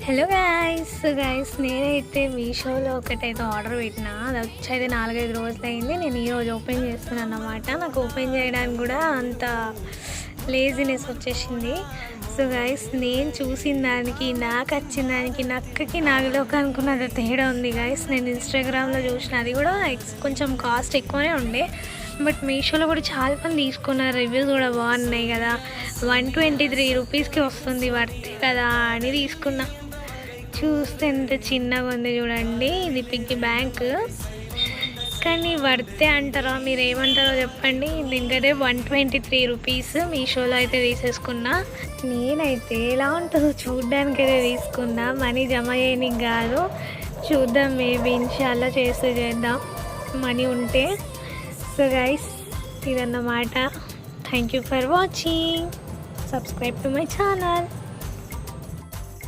Hello guys నేనైతే మీషోలో ఒకటైతే ఆర్డర్ పెట్టిన. అది వచ్చి 4-5 రోజులు అయింది. నేను ఈరోజు ఓపెన్ చేస్తున్నాను అన్నమాట. నాకు ఓపెన్ చేయడానికి కూడా అంత లేజినెస్ వచ్చేసింది. సో గైస్, నేను చూసిన దానికి, నాకు వచ్చిన దానికి, నక్కకి నాగులోకి అనుకున్నది తేడా ఉంది గైస్. నేను ఇన్స్టాగ్రామ్లో చూసిన, అది కూడా కొంచెం కాస్ట్ ఎక్కువనే ఉండే. బట్ మీషోలో కూడా చాలా మంది తీసుకున్నారు, రివ్యూస్ కూడా బాగున్నాయి కదా. 123 రూపీస్కి వస్తుంది, వర్తే కదా అని తీసుకున్నా. చూస్తే ఎంత చిన్నగా ఉంది చూడండి. ఇది పిగ్గీ బ్యాంక్, కానీ వర్తే అంటారా, మీరు ఏమంటారో చెప్పండి. దీనికైతే 123 రూపీస్ మీషోలో అయితే తీసేసుకున్నా. నేనైతే ఎలా ఉంటుందో చూడ్డానికైతే తీసుకున్నా, మనీ జమ చేయడానికి కాదు. చూద్దాం, మేబీ ఇన్షాల్లా చేద్దాం మనీ ఉంటే. సో గైస్, ఇదన్నమాట. Thank you for watching. Subscribe to my channel.